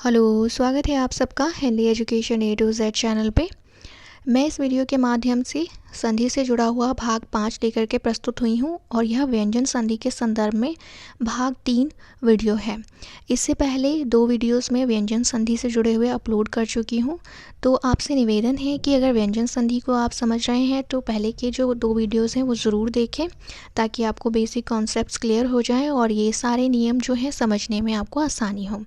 Hello, स्वागत है आप सबका Hindi education A to Z channel पे। मैं इस वीडियो के माध्यम से संधि से जुड़ा हुआ भाग 5 लेकर के प्रस्तुत हुई हूँ और यह व्यंजन संधि के संदर्भ में भाग 3 वीडियो है। इससे पहले 2 वीडियोस में व्यंजन संधि से जुड़े हुए अपलोड कर चुकी हूँ। तो आपसे निवेदन है कि अगर व्यंजन संधि को आप समझ रहे हैं तो पहले के जो 2 वीडियोस हैं वो ज़रूर देखें, ताकि आपको बेसिक कॉन्सेप्ट्स क्लियर हो जाएं और ये सारे नियम जो हैं समझने में आपको आसानी हो।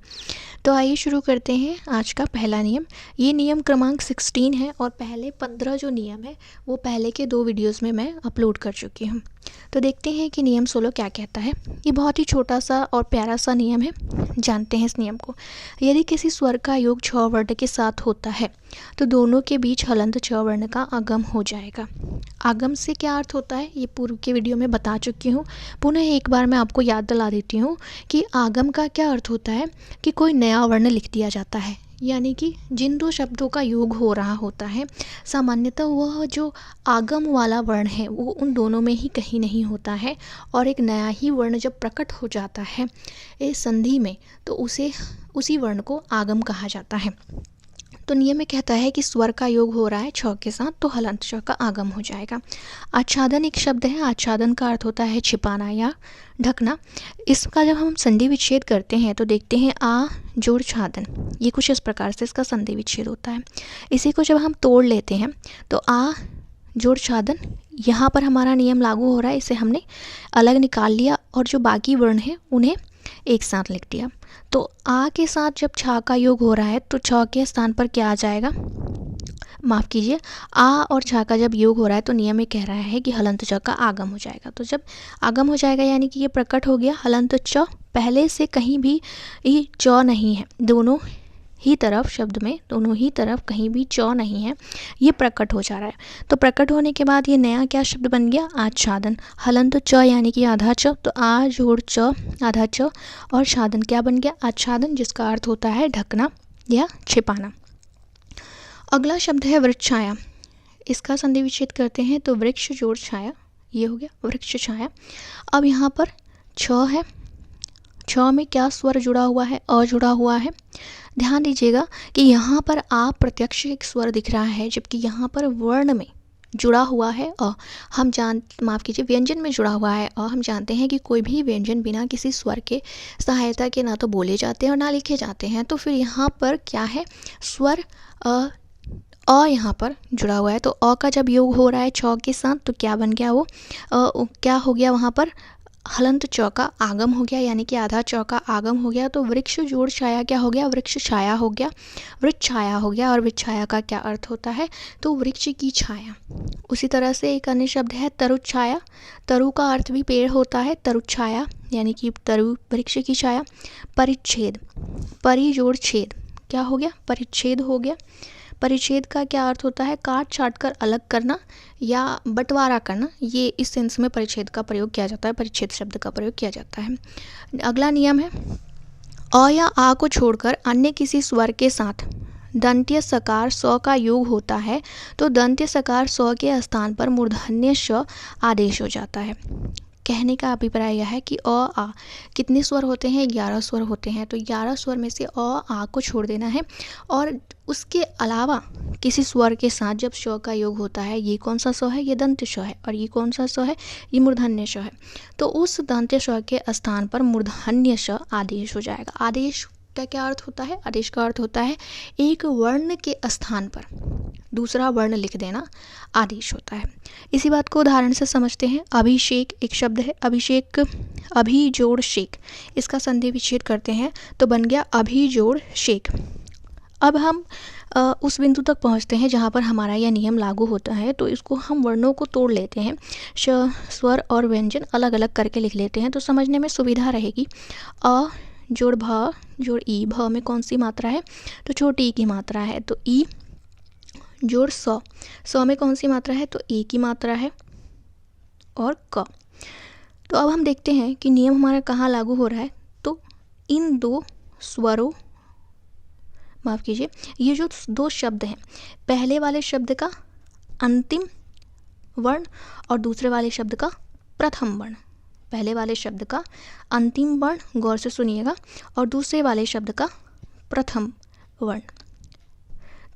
तो आइए शुरू करते हैं आज का पहला नियम। ये नियम क्रमांक 16 है और पहले 15 जो नियम है वो पहले के 2 वीडियोस में मैं अपलोड कर चुकी हूँ। तो देखते हैं कि नियम 16 क्या कहता है। ये बहुत ही छोटा सा और प्यारा सा नियम है, जानते हैं इस नियम को। यदि किसी स्वर का योग 6 वर्ण के साथ होता है तो दोनों के बीच हलंत 6 वर्ण का आगम हो जाएगा। आगम से क्या अर्थ होता है ये पूर्व के वीडियो में बता चुकी हूँ। पुनः एक बार मैं आपको याद दिला देती हूँ कि आगम का क्या अर्थ होता है कि कोई नया वर्ण लिख दिया जाता है, यानी कि जिन 2 शब्दों का योग हो रहा होता है सामान्यतः वह जो आगम वाला वर्ण है वो उन दोनों में ही कहीं नहीं होता है और एक नया ही वर्ण जब प्रकट हो जाता है इस संधि में तो उसी वर्ण को आगम कहा जाता है। तो नियम में कहता है कि स्वर का योग हो रहा है 6 के साथ तो हलंत 6 का आगम हो जाएगा। आच्छादन एक शब्द है। आच्छादन का अर्थ होता है छिपाना या ढकना। इसका जब हम संधि विच्छेद करते हैं तो देखते हैं आ जोड़ छादन, ये कुछ इस प्रकार से इसका संधि विच्छेद होता है। इसी को जब हम तोड़ लेते हैं तो आ जोड़ छादन, यहाँ पर हमारा नियम लागू हो रहा है। इसे हमने अलग निकाल लिया और जो बाकी वर्ण हैं उन्हें एक साथ लिख दिया। तो आ के साथ जब छा का योग हो रहा है तो छ के स्थान पर क्या आ जाएगा, माफ़ कीजिए, आ और छा का जब योग हो रहा है तो नियम में कह रहा है कि हलंत च का आगम हो जाएगा। तो जब आगम हो जाएगा यानी कि ये प्रकट हो गया हलंत च, पहले से कहीं भी ये च नहीं है, दोनों ही तरफ शब्द में दोनों ही तरफ कहीं भी च नहीं है, ये प्रकट हो जा रहा है। तो प्रकट होने के बाद ये नया क्या शब्द बन गया, आच्छादन। हलंत च यानी कि आधा च, तो आ जोड़ च आधा च और छादन क्या बन गया, आच्छादन, जिसका अर्थ होता है ढकना या छिपाना। अगला शब्द है वृक्षछाया। इसका संधि विच्छेद करते हैं तो वृक्ष जोड़ छाया, ये हो गया वृक्ष छाया। अब यहाँ पर छ है, छ में क्या स्वर जुड़ा हुआ है, अ जुड़ा हुआ है। ध्यान दीजिएगा कि यहाँ पर आ प्रत्यक्ष एक स्वर दिख रहा है, जबकि यहाँ पर वर्ण में जुड़ा हुआ है अ। माफ़ कीजिए, व्यंजन में जुड़ा हुआ है अ। हम जानते हैं कि कोई भी व्यंजन बिना किसी स्वर के सहायता के ना तो बोले जाते हैं और ना लिखे जाते हैं। तो फिर यहाँ पर क्या है, स्वर अ यहाँ पर जुड़ा हुआ है। तो अ का जब योग हो रहा है छ के साथ तो क्या बन गया, वो क्या हो गया, वहाँ पर हलंत च का आगम हो गया, यानी कि आधा च का आगम हो गया। तो वृक्ष जोड़ छाया क्या हो गया, वृक्ष छाया हो गया, वृक्ष छाया हो गया। और वृक्ष छाया का क्या अर्थ होता है, तो वृक्ष की छाया। उसी तरह से एक अन्य शब्द है तरु छाया। तरु का अर्थ भी पेड़ होता है, तरु छाया यानी कि तरु वृक्ष की छाया। परिच्छेद, परि जोड़ छेद क्या हो गया, परिच्छेद हो गया। परिच्छेद का क्या अर्थ होता है, काट छाट कर अलग करना या बंटवारा करना, ये इस सेंस में परिच्छेद का प्रयोग किया जाता है, परिच्छेद शब्द का प्रयोग किया जाता है। अगला नियम है अ या आ को छोड़कर अन्य किसी स्वर के साथ दंत्य सकार स का योग होता है तो दंत्य सकार स के स्थान पर मूर्धन्य श आदेश हो जाता है। कहने का अभिप्राय यह है कि अ आ कितने स्वर होते हैं, 11 स्वर होते हैं। तो 11 स्वर में से अ आ को छोड़ देना है और उसके अलावा किसी स्वर के साथ जब श का योग होता है, ये कौन सा स है, ये दंत्य श है, और ये कौन सा स है, ये मूर्धन्य श है। तो उस दंत्य श के स्थान पर मूर्धन्य श आदेश हो जाएगा। आदेश का क्या अर्थ होता है, आदेश का अर्थ होता है एक वर्ण के स्थान पर दूसरा वर्ण लिख देना, आदेश होता है। इसी बात को उदाहरण से समझते हैं। अभिषेक एक शब्द है, अभिषेक अभि जोड़ शेक, इसका संधि विच्छेद करते हैं तो बन गया अभि जोड़ शेक। अब हम उस बिंदु तक पहुंचते हैं जहां पर हमारा यह नियम लागू होता है। तो इसको हम वर्णों को तोड़ लेते हैं, स्वर और व्यंजन अलग अलग करके लिख लेते हैं तो समझने में सुविधा रहेगी। अ जोड़ भ जोड़ ई, भ में कौन सी मात्रा है, तो छोटी ई की मात्रा है। तो ई जोड़ स, स में कौन सी मात्रा है, तो ए की मात्रा है, और क। तो अब हम देखते हैं कि नियम हमारा कहाँ लागू हो रहा है। तो इन 2 स्वरों, माफ़ कीजिए, ये जो 2 शब्द हैं, पहले वाले शब्द का अंतिम वर्ण और दूसरे वाले शब्द का प्रथम वर्ण, पहले वाले शब्द का अंतिम वर्ण, गौर से सुनिएगा, और दूसरे वाले शब्द का प्रथम वर्ण।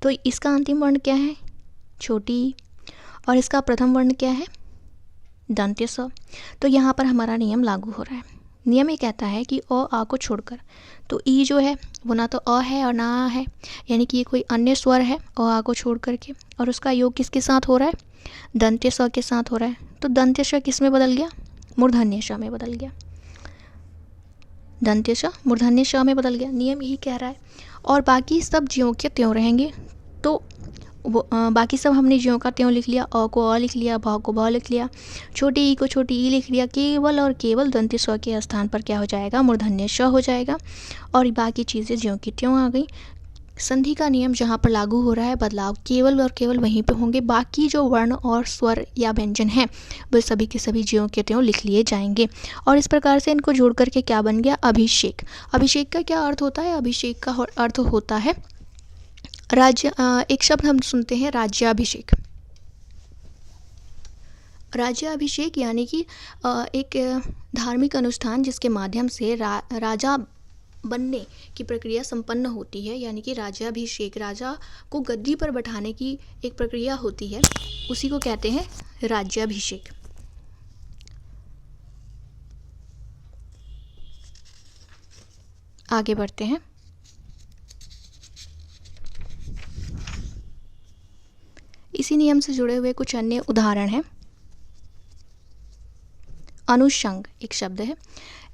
तो इसका अंतिम वर्ण क्या है? छोटी ई। और इसका प्रथम वर्ण क्या है? दंत्य स। तो यहाँ पर हमारा नियम लागू हो रहा है। नियम ये कहता है कि अ आ को छोड़कर, तो ई जो है वो ना तो अ है और ना आ है, यानी कि ये कोई अन्य स्वर है अ आ को छोड़ करके, और उसका योग किसके साथ हो रहा है? दंत्य स के साथ हो रहा है। तो दंत्य स किस में बदल गया? मूर्धन्य श में बदल गया। दंत्य श मूर्धन्य श में बदल गया, नियम यही कह रहा है। और बाकी सब ज्यों के त्यों रहेंगे। तो वो बाकी सब हमने ज्यों का त्यों लिख लिया, अ को अ लिख लिया, भ को भ लिख लिया, छोटी ई को छोटी ई लिख लिया। केवल और केवल दंत्य स के स्थान पर क्या हो जाएगा? मूर्धन्य श हो जाएगा। और बाकी चीज़ें ज्यों की त्यों आ गई। संधि का नियम जहाँ पर लागू हो रहा है, बदलाव केवल और केवल वहीं पे होंगे। बाकी जो वर्ण और स्वर या व्यंजन हैं वो सभी के सभी ज्यों के त्यों लिख लिए जाएंगे। और इस प्रकार से इनको जोड़ करके क्या बन गया? अभिषेक। अभिषेक का क्या अर्थ होता है? अभिषेक का अर्थ होता है राज्य। एक शब्द हम सुनते हैं, राज्याभिषेक। राज्याभिषेक यानी कि एक धार्मिक अनुष्ठान जिसके माध्यम से राजा बनने की प्रक्रिया संपन्न होती है, यानी कि राज्याभिषेक, राजा को गद्दी पर बैठाने की एक प्रक्रिया होती है, उसी को कहते हैं राज्याभिषेक। आगे बढ़ते हैं। इसी नियम से जुड़े हुए कुछ अन्य उदाहरण हैं। अनुषंग एक शब्द है,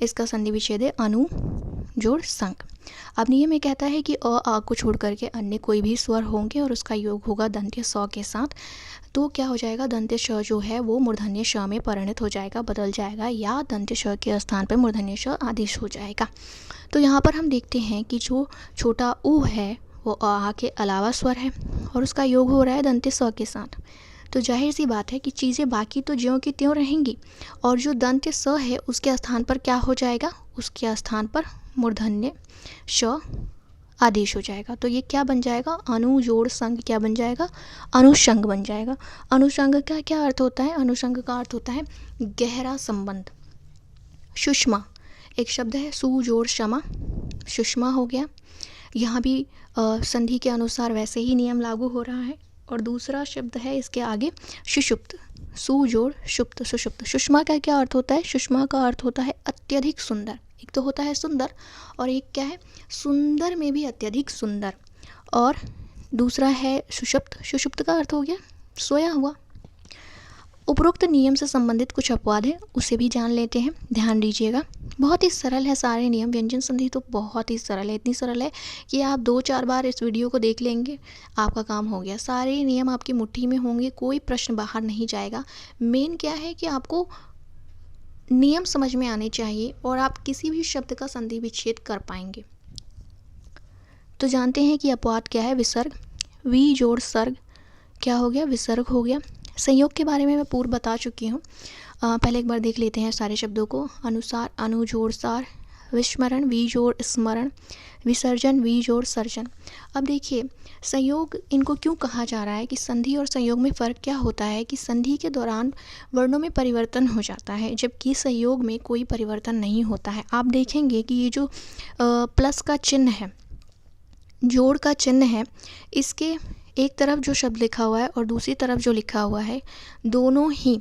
इसका संधि विच्छेद है अनु जोड़ संग। अब नियम ये कहता है कि अ आ को छोड़ करके अन्य कोई भी स्वर होंगे और उसका योग होगा दंत्य स के साथ। तो क्या हो जाएगा? दंत्य श जो है वो मूर्धन्य श में परिणत हो जाएगा, बदल जाएगा, या दंत्य श के स्थान पर मूर्धन्य श आदेश हो जाएगा। तो यहाँ पर हम देखते हैं कि जो छोटा ऊ है वो आ के अलावा स्वर है और उसका योग हो रहा है दंत्य स के साथ। तो जाहिर सी बात है कि चीज़ें बाकी तो ज्यों की त्यों रहेंगी, और जो दंत्य स है उसके स्थान पर क्या हो जाएगा? उसके स्थान पर मूर्धन्य श आदेश हो जाएगा। तो ये क्या बन जाएगा? अनु जोड़ संग क्या बन जाएगा? अनुषंग बन जाएगा। अनुषंग का क्या अर्थ होता है? अनुषंग का अर्थ होता है गहरा संबंध। सुषमा एक शब्द है, सु जोड़ क्षमा, सुषमा हो गया। यहाँ भी संधि के अनुसार वैसे ही नियम लागू हो रहा है। और दूसरा शब्द है इसके आगे सुषुप्त, सु जोड़ शुप्त, सुषुप्त। सुषमा का क्या अर्थ होता है? सुषमा का अर्थ होता है अत्यधिक सुंदर। एक तो होता है सुंदर, और एक क्या है? सुंदर में भी अत्यधिक सुंदर। और दूसरा है सुषुप्त। सुषुप्त का अर्थ हो गया सोया हुआ। उपरोक्त नियम से संबंधित कुछ अपवाद है, उसे भी जान लेते हैं, ध्यान दीजिएगा। बहुत ही सरल है सारे नियम। व्यंजन संधि तो बहुत ही सरल है, इतनी सरल है कि आप 2-4 बार इस वीडियो को देख लेंगे, आपका काम हो गया। सारे नियम आपकी मुट्ठी में होंगे, कोई प्रश्न बाहर नहीं जाएगा। मेन क्या है कि आपको नियम समझ में आने चाहिए और आप किसी भी शब्द का संधि विच्छेद कर पाएंगे। तो जानते हैं कि अपवाद क्या है? विसर्ग, वी जोड़ सर्ग क्या हो गया? विसर्ग हो गया। संयोग के बारे में मैं पूर्व बता चुकी हूँ, पहले एक बार देख लेते हैं सारे शब्दों को। अनुसार, अनु जोड़ सार, विस्मरण, वी जोड़ स्मरण, विसर्जन, वी जोड़ सर्जन। अब देखिए संयोग इनको क्यों कहा जा रहा है कि संधि और संयोग में फ़र्क क्या होता है कि संधि के दौरान वर्णों में परिवर्तन हो जाता है, जबकि संयोग में कोई परिवर्तन नहीं होता है। आप देखेंगे कि ये जो प्लस का चिन्ह है, जोड़ का चिन्ह है, इसके एक तरफ जो शब्द लिखा हुआ है और दूसरी तरफ जो लिखा हुआ है, दोनों ही,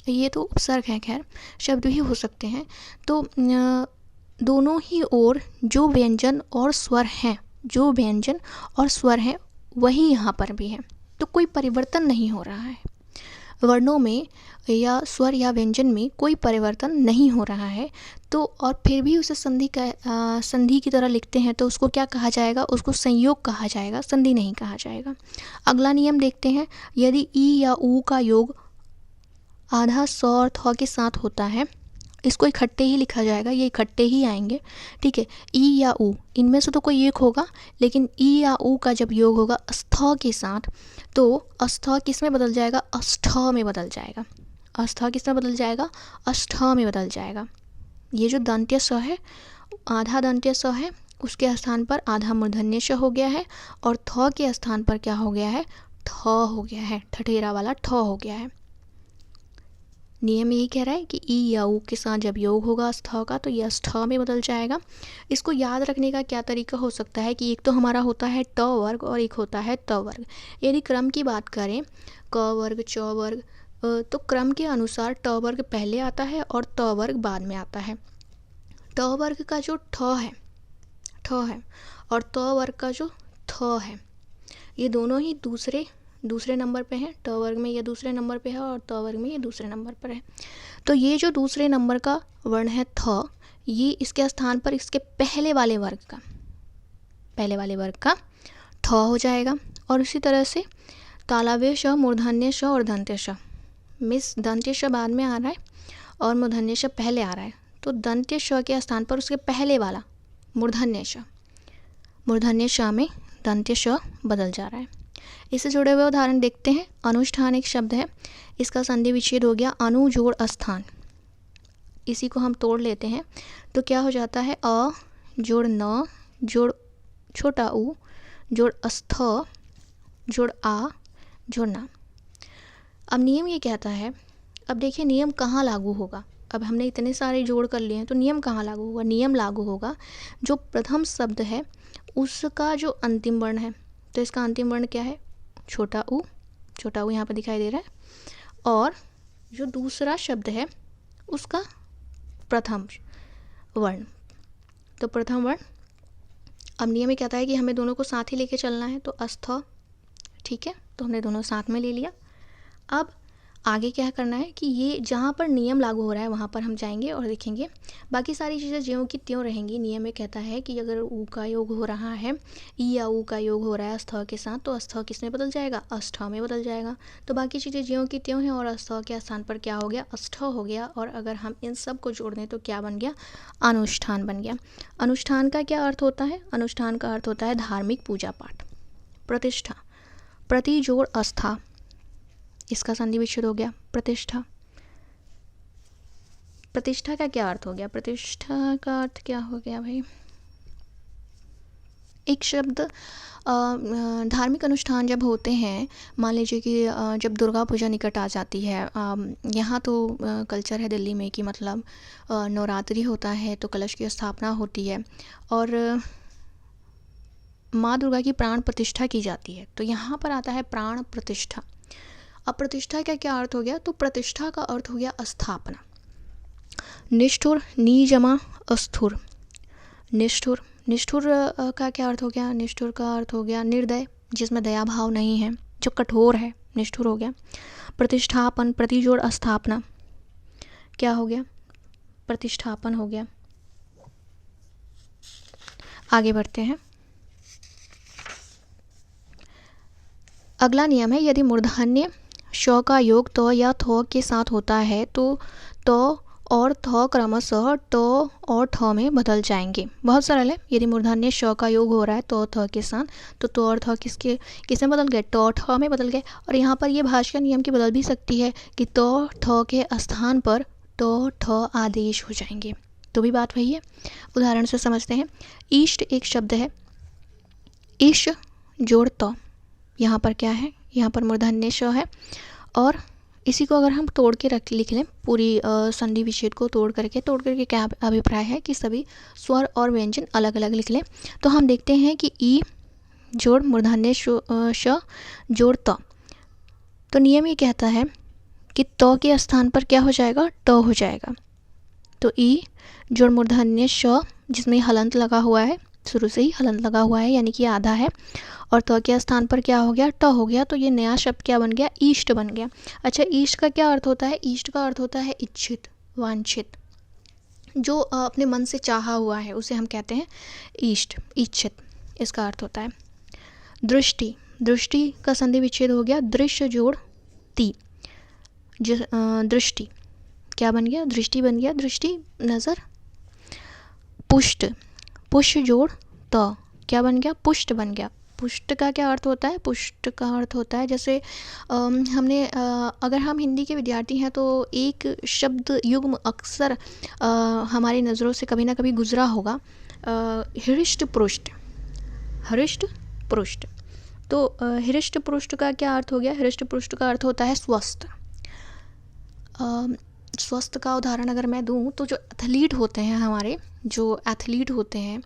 ये तो उपसर्ग है, खैर शब्द भी हो सकते हैं, तो दोनों ही ओर जो व्यंजन और स्वर हैं, जो व्यंजन और स्वर हैं वही यहाँ पर भी है। तो कोई परिवर्तन नहीं हो रहा है वर्णों में या स्वर या व्यंजन में, कोई परिवर्तन नहीं हो रहा है। तो और फिर भी उसे संधि की तरह लिखते हैं, तो उसको क्या कहा जाएगा? उसको संयोग कहा जाएगा, संधि नहीं कहा जाएगा। अगला नियम देखते हैं। यदि ई या ऊ का योग आधा स और थ के साथ होता है, इसको इकट्ठे ही लिखा जाएगा, ये इकट्ठे ही आएंगे, ठीक है। ई या ऊ, इनमें से तो कोई एक होगा, लेकिन ई या ऊ का जब योग होगा अस्थ के साथ, तो अस्थ किस में बदल जाएगा? अस्ठ में बदल जाएगा। अस्थ किस में बदल जाएगा? अस्ठ में बदल जाएगा। ये जो दंत्य स है, आधा दंत्य स है, उसके स्थान पर आधा मूर्धन्य श हो गया है, और थ के स्थान पर क्या हो गया है? ठ हो गया है, ठठेरा वाला ठ हो गया है। नियम यही कह रहा है कि ई या ऊ के साथ जब योग होगा स्थ का तो यह स्थ में बदल जाएगा। इसको याद रखने का क्या तरीका हो सकता है कि एक तो हमारा होता है ट वर्ग और एक होता है त वर्ग। यदि क्रम की बात करें क वर्ग च वर्ग तो क्रम के अनुसार ट वर्ग पहले आता है और त वर्ग बाद में आता है। ट वर्ग का जो ठ है और त वर्ग का जो थ है ये दोनों ही दूसरे नंबर पे है। ट वर्ग में ये दूसरे नंबर पे है और त वर्ग में ये दूसरे नंबर पर है। तो ये जो दूसरे नंबर का वर्ण है थ, ये इसके स्थान पर इसके पहले वाले वर्ग का थ हो जाएगा। और इसी तरह से तालव्य श, मूर्धन्य श और दंत्य श, मिस दंत्य श बाद में आ रहा है और मूर्धन्य श पहले आ रहा है, तो दंत्य श के स्थान पर उसके पहले वाला मूर्धन्य श में दंत्य श बदल जा रहा है। इससे जुड़े हुए उदाहरण देखते हैं। अनुष्ठान एक शब्द है, इसका संधि विच्छेद हो गया अनु जोड़ अस्थान। इसी को हम तोड़ लेते हैं तो क्या हो जाता है अ जोड़ न जोड़ छोटा उ जोड़ अस्थ जोड़ आ जोड़ ना। अब नियम ये कहता है, अब देखिए नियम कहाँ लागू होगा। अब हमने इतने सारे जोड़ कर लिए हैं तो नियम कहाँ लागू होगा। नियम लागू होगा जो प्रथम शब्द है उसका जो अंतिम वर्ण है। तो इसका अंतिम वर्ण क्या है, छोटा उ यहाँ पर दिखाई दे रहा है। और जो दूसरा शब्द है उसका प्रथम वर्ण, तो प्रथम वर्ण। अब नियम ये कहता है कि हमें दोनों को साथ ही लेके चलना है, तो अस्थ, ठीक है, तो हमने दोनों साथ में ले लिया। अब आगे क्या करना है कि ये जहाँ पर नियम लागू हो रहा है वहाँ पर हम जाएंगे और देखेंगे। बाकी सारी चीज़ें ज्यों की त्यों रहेंगी। नियम में कहता है कि अगर ऊ का योग हो रहा है, ई या ऊ का योग हो रहा है अस्थ के साथ, तो अस्थ किस में बदल जाएगा, अस्ठ में बदल जाएगा। तो बाकी चीज़ें ज्यों की त्यों हैं और अस्थ के स्थान पर क्या हो गया, अस्ठ हो गया। और अगर हम इन सब को जोड़ दें तो क्या बन गया, अनुष्ठान बन गया। अनुष्ठान का क्या अर्थ होता है, अनुष्ठान का अर्थ होता है धार्मिक पूजा पाठ। प्रतिष्ठा, प्रति जोड़ आस्था, इसका संधि विच्छेद हो गया प्रतिष्ठा। प्रतिष्ठा का क्या अर्थ हो गया, प्रतिष्ठा का अर्थ क्या हो गया भाई, एक शब्द धार्मिक अनुष्ठान जब होते हैं, मान लीजिए कि जब दुर्गा पूजा निकट आ जाती है, यहाँ तो कल्चर है दिल्ली में कि मतलब नवरात्रि होता है तो कलश की स्थापना होती है और माँ दुर्गा की प्राण प्रतिष्ठा की जाती है। तो यहाँ पर आता है प्राण प्रतिष्ठा। अब प्रतिष्ठा का क्या अर्थ हो गया, तो प्रतिष्ठा का अर्थ हो गया स्थापना। निष्ठुर, नी जमा अस्थुर, निष्ठुर, निष्ठुर का क्या अर्थ हो गया, निष्ठुर का अर्थ हो गया निर्दय, जिसमें दया भाव नहीं है, जो कठोर है, निष्ठुर हो गया। प्रतिष्ठापन, प्रतिजोड़ स्थापना, क्या हो गया, प्रतिष्ठापन हो गया। आगे बढ़ते हैं। अगला नियम है, यदि मूर्धन्य श का योग त या थ के साथ होता है तो त और थ क्रमशः ट और ठ में बदल जाएंगे। बहुत सरल है। यदि मूर्धन्य श का योग हो रहा है तो थ के साथ, तो त और थ किसमें बदल गए, ट ठ में बदल गए। और यहाँ पर ये भाषा नियम की बदल भी सकती है कि त ठ के स्थान पर ट ठ आदेश हो जाएंगे, तो भी बात वही है। उदाहरण से समझते हैं। इष्ट एक शब्द है, इश जोड़ त, यहाँ पर क्या है, यहाँ पर मूर्धन्य श है और इसी को अगर हम तोड़ के लिख लें, पूरी संधि विच्छेद को तोड़ करके क्या अभिप्राय है कि सभी स्वर और व्यंजन अलग अलग लिख लें। तो हम देखते हैं कि ई जोड़ मूर्धन्य श जोड़ त, तो नियम ये कहता है कि त के स्थान पर क्या हो जाएगा, ट हो जाएगा। तो ई जोड़ मूर्धन्य श, जिसमें हलंत लगा हुआ है, शुरू से ही हलंत लगा हुआ है यानी कि आधा है, और त के स्थान पर क्या हो गया, ट हो गया। तो ये नया शब्द क्या बन गया, ईष्ट बन गया। अच्छा, ईष्ट का क्या अर्थ होता है, ईष्ट का अर्थ होता है इच्छित, वांछित, जो अपने मन से चाहा हुआ है उसे हम कहते हैं ईष्ट, इच्छित, इसका अर्थ होता है। दृष्टि, दृष्टि का संधि विच्छेद हो गया दृश्य जोड़ ती, दृष्टि क्या बन गया, दृष्टि बन गया, दृष्टि नजर। पुष्ट, पुष्ट जोड़ त, क्या बन गया, पुष्ट बन गया। पुष्ट का क्या अर्थ होता है, पुष्ट का अर्थ होता है जैसे हमने अगर हम हिंदी के विद्यार्थी हैं तो एक शब्द युग्म अक्सर हमारी नज़रों से कभी ना कभी गुजरा होगा, हृष्ट पृष्ठ, हृष्ट पृष्ठ। तो हृष्ट पृष्ठ का क्या अर्थ हो गया, हृष्ट पृष्ठ का अर्थ होता है स्वस्थ। स्वस्थ का उदाहरण अगर मैं दूं तो जो एथलीट होते हैं हमारे, जो एथलीट होते हैं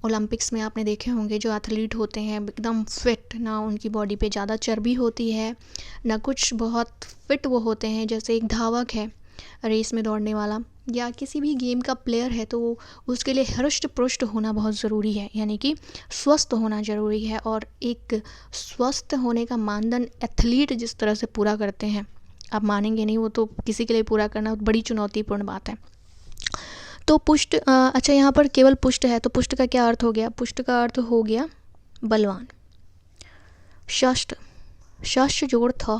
ओलंपिक्स में आपने देखे होंगे, जो एथलीट होते हैं एकदम फिट, ना उनकी बॉडी पे ज़्यादा चर्बी होती है ना कुछ, बहुत फिट वो होते हैं। जैसे एक धावक है रेस में दौड़ने वाला, या किसी भी गेम का प्लेयर है, तो उसके लिए हृष्ट पुष्ट होना बहुत ज़रूरी है, यानी कि स्वस्थ होना ज़रूरी है। और एक स्वस्थ होने का मानदंड एथलीट जिस तरह से पूरा करते हैं, आप मानेंगे नहीं, वो तो किसी के लिए पूरा करना बड़ी चुनौतीपूर्ण बात है। तो पुष्ट, अच्छा यहाँ पर केवल पुष्ट है, तो पुष्ट का क्या अर्थ हो गया? पुष्ट का अर्थ हो गया बलवान। षष्ठ, षष्ठ जोड़ थ,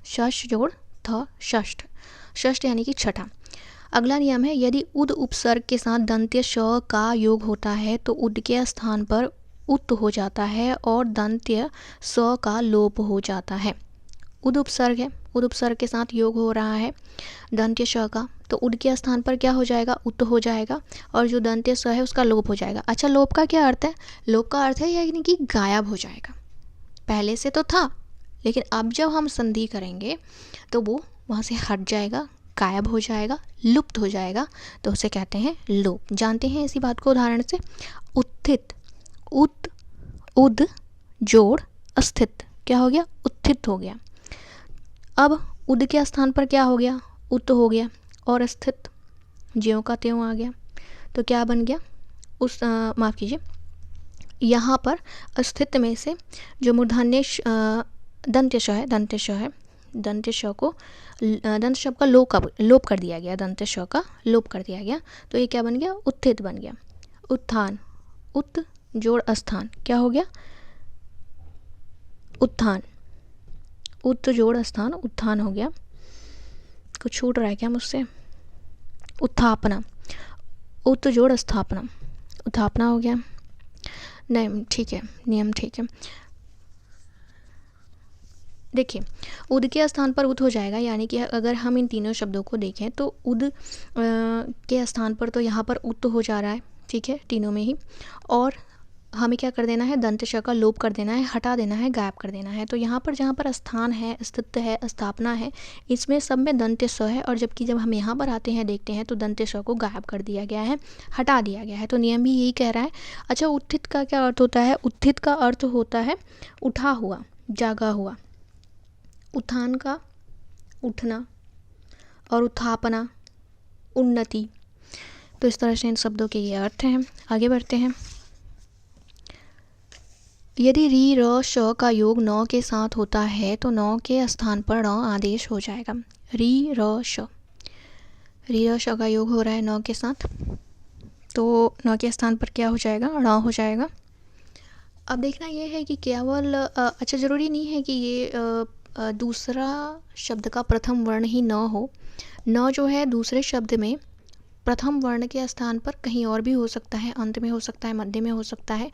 षष्ठ जोड़ थ, षष्ठ, षष्ठ यानी कि छठा। अगला नियम है, यदि उद उपसर्ग के साथ दंत्य श का योग होता है तो उद के स्थान पर उत हो जाता है और दंत्य स का लोप हो जाता है। उद उपसर्ग है, उद उपसर्ग के साथ योग हो रहा है दंत्य श का, तो उद के स्थान पर क्या हो जाएगा? उत हो जाएगा, और जो दंत्य स है उसका लोप हो जाएगा। अच्छा, लोप का क्या अर्थ है? लोप का अर्थ है यानी कि गायब हो जाएगा। पहले से तो था, लेकिन अब जब हम संधि करेंगे तो वो वहाँ से हट जाएगा, गायब हो जाएगा, लुप्त हो जाएगा, तो उसे कहते हैं लोप। जानते हैं इसी बात को उदाहरण से। उत्थित, उत, उद जोड़ अस्थित, क्या हो गया? उत्थित हो गया। अब उद के स्थान पर क्या हो गया? उत हो गया, और स्थित ज्यों का त्यों आ गया, तो क्या बन गया? माफ़ कीजिए, यहाँ पर अस्तित्व में से जो मूर्धन्य दंत्य है, दंत्य है, दंत्य को दंत शब्द का लोप कर दिया गया, दंत्य श का लोप कर दिया गया, तो ये क्या बन गया? उत्थित बन गया। उत्थान, उत जोड़ स्थान, क्या हो गया? उत्थान, उत जोड़ स्थान, उत्थान हो गया। कुछ छूट रहा है क्या मुझसे? उत्थापना, उत जोड़ स्थापना, उत्थापना हो गया। नहीं, ठीक है, नियम ठीक है। देखिए, उद के स्थान पर उत हो जाएगा, यानी कि अगर हम इन तीनों शब्दों को देखें तो उद के स्थान पर तो यहाँ पर उत हो जा रहा है, ठीक है, तीनों में ही, और हमें क्या कर देना है? दंत श का लोप कर देना है, हटा देना है, गायब कर देना है। तो यहाँ पर जहाँ पर स्थान है, अस्तित्व है, स्थापना है, इसमें सब में दंत्य स है, और जबकि जब हम यहाँ पर आते हैं देखते हैं तो दंत्य स को गायब कर दिया गया है, हटा दिया गया है। तो नियम भी यही कह रहा है। अच्छा, उत्थित का क्या अर्थ होता है? उत्थित का अर्थ होता है उठा हुआ, जागा हुआ। उत्थान का उठना, और उत्थापना उन्नति। तो इस तरह से इन शब्दों के ये अर्थ हैं। आगे बढ़ते हैं। यदि री र श का योग न के साथ होता है तो न के स्थान पर ण आदेश हो जाएगा। री र श, री र श का योग हो रहा है न के साथ, तो न के स्थान पर क्या हो जाएगा? ण हो जाएगा। अब देखना ये है कि केवल अच्छा, ज़रूरी नहीं है कि ये दूसरा शब्द का प्रथम वर्ण ही न हो। न जो है दूसरे शब्द में प्रथम वर्ण के स्थान पर कहीं और भी हो सकता है, अंत में हो सकता है, मध्य में हो सकता है,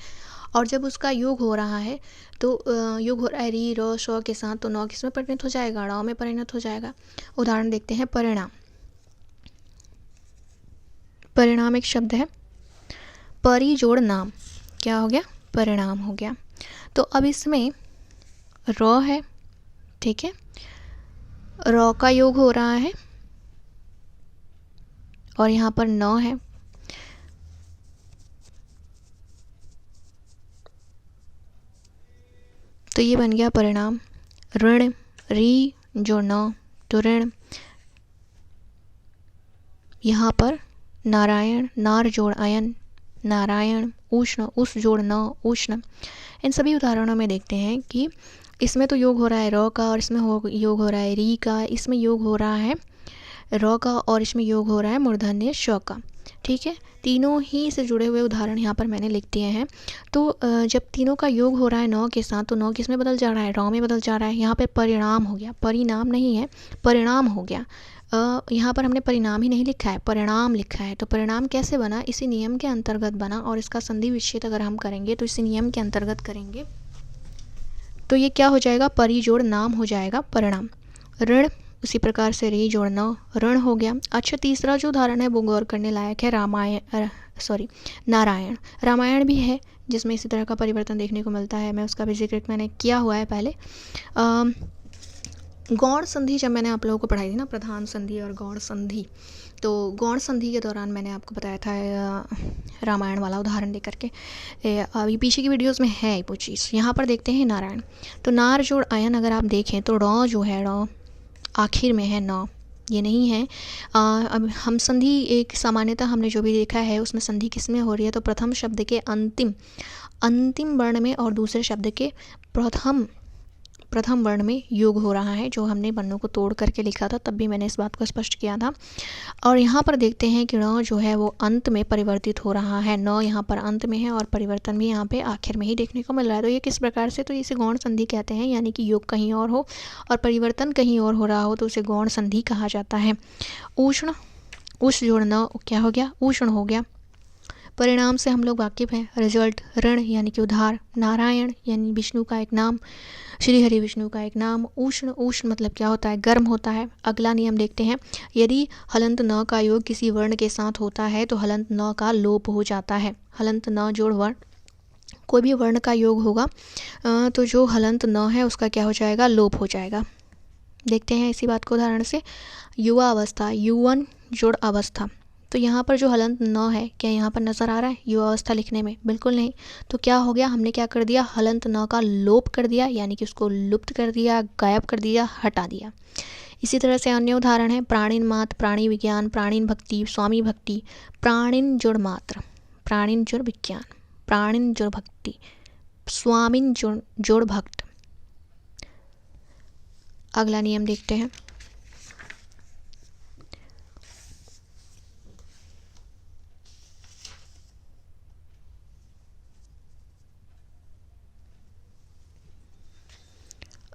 और जब उसका योग हो रहा है तो योग हो रहा है री र श के साथ, तो न किसमें परिणत हो जाएगा? ण में परिणत हो जाएगा। उदाहरण देखते हैं। परिणाम, परिणाम एक शब्द है, परि जोड़ नाम, क्या हो गया? परिणाम हो गया। तो अब इसमें र है, ठीक है, र का योग हो रहा है और यहाँ पर न है, तो ये बन गया परिणाम। ऋण, री जो न, तो ऋण। यहाँ पर नारायण, नार जोड़ अयन, नारायण। उष्ण, उस जोड़ न, उष्ण। इन सभी उदाहरणों में देखते हैं कि इसमें तो योग हो रहा है र का, और इसमें योग हो रहा है री का, इसमें योग हो रहा है र का, और इसमें योग हो रहा है मूर्धन्य श का, ठीक है। तीनों ही से जुड़े हुए उदाहरण यहाँ पर मैंने लिख दिए हैं। तो जब तीनों का योग हो रहा है न के साथ, तो न किस में बदल जा रहा है? र में बदल जा रहा है। यहाँ पे परिणाम हो गया, परिणाम नहीं है, परिणाम हो गया। यहाँ पर हमने परिणाम ही नहीं लिखा है, परिणाम लिखा है। तो परिणाम कैसे बना? इसी नियम के अंतर्गत बना, और इसका संधि विच्छेद अगर हम करेंगे तो इसी नियम के अंतर्गत करेंगे, तो ये क्या हो जाएगा? परि जोड़ नाम हो जाएगा परिणाम। ऋण, उसी प्रकार से री जोड़ न, ऋण हो गया। अच्छा, तीसरा जो उदाहरण है वो गौर करने लायक है। नारायण। रामायण भी है जिसमें इसी तरह का परिवर्तन देखने को मिलता है, मैं उसका भी जिक्र मैंने किया हुआ है पहले। गौण संधि जब मैंने आप लोगों को पढ़ाई थी ना, प्रधान संधि और गौण संधि, तो गौण संधि के दौरान मैंने आपको बताया था रामायण वाला उदाहरण लेकर के। अभी पीछे की वीडियोस में है वो चीज़। यहाँ पर देखते हैं नारायण, तो नार जोड़ आयन अगर आप देखें तो ड़ जो है ड़ आखिर में है, न ये नहीं है। अब हम संधि एक सामान्यतः हमने जो भी देखा है उसमें संधि किस में हो रही है, तो प्रथम शब्द के अंतिम वर्ण में और दूसरे शब्द के प्रथम वर्ण में योग हो रहा है। जो हमने वर्णों को तोड़ करके लिखा था तब भी मैंने इस बात को स्पष्ट किया था। और यहाँ पर देखते हैं कि ण जो है वो अंत में परिवर्तित हो रहा है, न यहाँ पर अंत में है और परिवर्तन भी यहाँ पे आखिर में ही देखने को मिल रहा है। तो ये किस प्रकार से, तो इसे गौण संधि कहते हैं, यानी कि योग कहीं और हो और परिवर्तन कहीं और हो रहा हो तो उसे गौण संधि कहा जाता है। उष्ण, उष्ण जोड़ न क्या हो गया, उष्ण हो गया। परिणाम से हम लोग वाकिफ हैं। रिजल्ट, ऋण यानी कि उधार। नारायण यानी विष्णु का एक नाम, श्री हरि विष्णु का एक नाम। उष्ण, उष्ण मतलब क्या होता है, गर्म होता है। अगला नियम देखते हैं, यदि हलंत न का योग किसी वर्ण के साथ होता है तो हलंत न का लोप हो जाता है। हलंत न जोड़ वर्ण, कोई भी वर्ण का योग होगा तो जो हलंत न है उसका क्या हो जाएगा, लोप हो जाएगा। देखते हैं इसी बात को उदाहरण से। युवा अवस्था, युवन जोड़ अवस्था, तो यहाँ पर जो हलंत न है क्या यहाँ पर नज़र आ रहा है युवा अवस्था लिखने में, बिल्कुल नहीं। तो क्या हो गया, हमने क्या कर दिया, हलंत न का लोप कर दिया, यानी कि उसको लुप्त कर दिया, गायब कर दिया, हटा दिया। इसी तरह से अन्य उदाहरण है, प्राणिन मात्र, प्राणी विज्ञान, प्राणिन भक्ति, स्वामी भक्ति। प्राणिन जोड़ मात्र, प्राणिन जोड़ विज्ञान, प्राणिन जोड़ भक्ति, स्वामिन जोड़ भक्त। अगला नियम देखते हैं।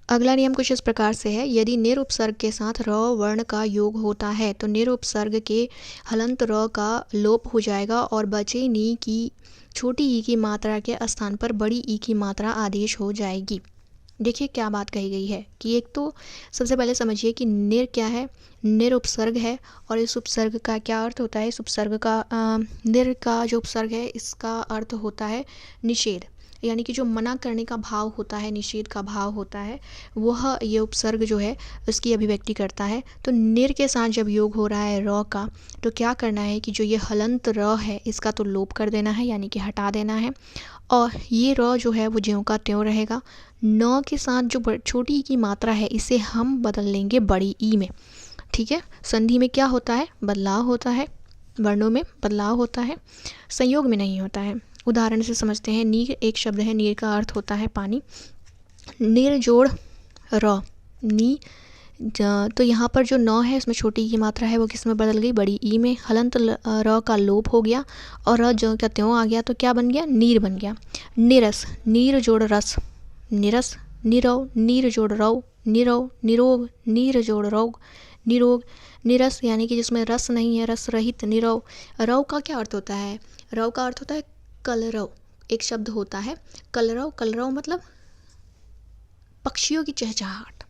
अगला नियम कुछ इस प्रकार से है, यदि निरुपसर्ग के साथ र वर्ण का योग होता है तो निरुपसर्ग के हलंत र का लोप हो जाएगा और बचे नी की छोटी ई की मात्रा के स्थान पर बड़ी ई की मात्रा आदेश हो जाएगी। देखिए क्या बात कही गई है कि एक तो सबसे पहले समझिए कि निर क्या है, निर उपसर्ग है और इस उपसर्ग का क्या अर्थ होता है, इस उपसर्ग का निर का जो उपसर्ग है इसका अर्थ होता है निषेध, यानी कि जो मना करने का भाव होता है, निषेध का भाव होता है, वह ये उपसर्ग जो है उसकी अभिव्यक्ति करता है। तो निर के साथ जब योग हो रहा है र का, तो क्या करना है कि जो ये हलंत र है इसका तो लोप कर देना है, यानी कि हटा देना है, और ये र जो है वो ज्यों का त्यों रहेगा। न के साथ जो छोटी ई की मात्रा है इसे हम बदल लेंगे बड़ी ई में। ठीक है, संधि में क्या होता है, बदलाव होता है, वर्णों में बदलाव होता है, संयोग में नहीं होता है। उदाहरण से समझते हैं, नीर एक शब्द है, नीर का अर्थ होता है पानी। निर जोड़ र, नी, तो यहाँ पर जो न है उसमें छोटी की मात्रा है वो किस में बदल गई, बड़ी ई में। हलंत र का लोप हो गया और र जो का त्यों आ गया, तो क्या बन गया, नीर बन गया। निरस, नीर जोड़ रस, निरस। निरव, नीर जोड़ रव, निरव। निरोग, नीर जोड़ रोग, निरोग। निरस यानी कि जिसमें रस नहीं है, रस रहित, निरव। रव का क्या अर्थ होता है, रव का अर्थ होता है कलरव। एक शब्द होता है कलरव, कलरव मतलब पक्षियों की चहचहाट।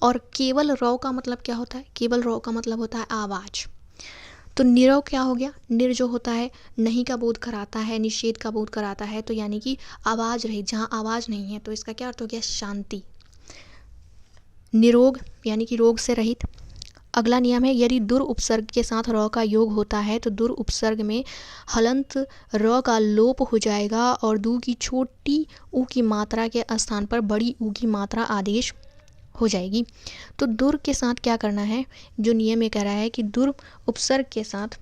और केवल रव का मतलब क्या होता है, केवल रव का मतलब होता है आवाज। तो निरव क्या हो गया, निर जो होता है नहीं का बोध कराता है, निषेध का बोध कराता है, तो यानी कि आवाज रहित, जहाँ आवाज नहीं है, तो इसका क्या अर्थ हो गया, शांति। निरोग यानी कि रोग से रहित। अगला नियम है, यदि दुर उपसर्ग के साथ र का योग होता है तो दुर उपसर्ग में हलंत र का लोप हो जाएगा और दू की छोटी ऊ की मात्रा के स्थान पर बड़ी ऊ की मात्रा आदेश हो जाएगी। तो दुर के साथ क्या करना है, जो नियम ये कह रहा है कि दुर उपसर्ग के साथ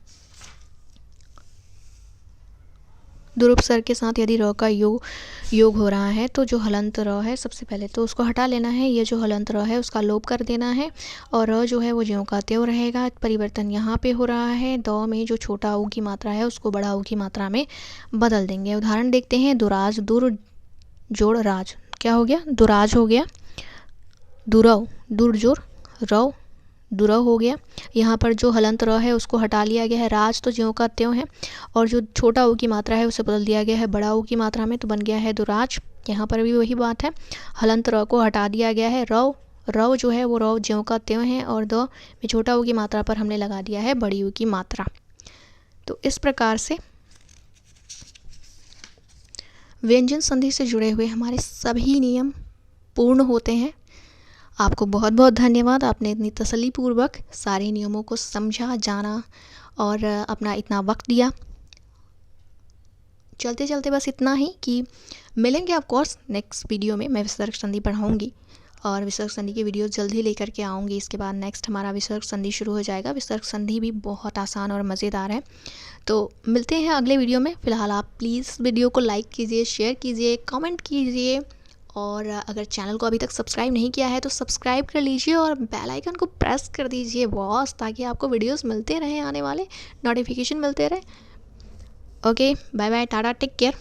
यदि र का योग हो रहा है तो जो हलंत र है सबसे पहले तो उसको हटा लेना है, ये जो हलंत र है उसका लोप कर देना है और र जो है वो ज्यों का त्यों रहेगा। परिवर्तन यहाँ पे हो रहा है, द में जो छोटा ऊ की मात्रा है उसको बड़ा ऊ की मात्रा में बदल देंगे। उदाहरण देखते हैं, दुराज, दुर जोड़ राज, क्या हो गया, दुराज हो गया। दुरव, दुर जोड़ रव, दुरव हो गया। यहाँ पर जो हलंत र है उसको हटा लिया गया है, राज तो ज्यों का त्यों है और जो छोटा ऊ की मात्रा है उसे बदल दिया गया है बड़ा ऊ की मात्रा में, तो बन गया है दुराज। यहाँ पर भी वही बात है, हलंत र को हटा दिया गया है, रव, रव जो है वो रव ज्यों का त्यों है और द में छोटा ऊ की मात्रा पर हमने लगा दिया है बड़ी ऊ की मात्रा। तो इस प्रकार से व्यंजन संधि से जुड़े हुए हमारे सभी नियम पूर्ण होते हैं। आपको बहुत बहुत धन्यवाद, आपने इतनी तसल्लीपूर्वक सारे नियमों को समझा, जाना और अपना इतना वक्त दिया। चलते चलते बस इतना ही कि मिलेंगे ऑफ कोर्स नेक्स्ट वीडियो में। मैं विसर्ग संधि पढ़ाऊँगी और विसर्ग संधि की वीडियो जल्द ही लेकर के आऊँगी। इसके बाद नेक्स्ट हमारा विसर्ग संधि शुरू हो जाएगा। विसर्ग संधि भी बहुत आसान और मज़ेदार है। तो मिलते हैं अगले वीडियो में। फ़िलहाल आप प्लीज़ वीडियो को लाइक कीजिए, शेयर कीजिए, कमेंट कीजिए और अगर चैनल को अभी तक सब्सक्राइब नहीं किया है तो सब्सक्राइब कर लीजिए और बेल आइकन को प्रेस कर दीजिए बॉस, ताकि आपको वीडियोस मिलते रहें, आने वाले नोटिफिकेशन मिलते रहे। Okay, bye bye, tata, take care.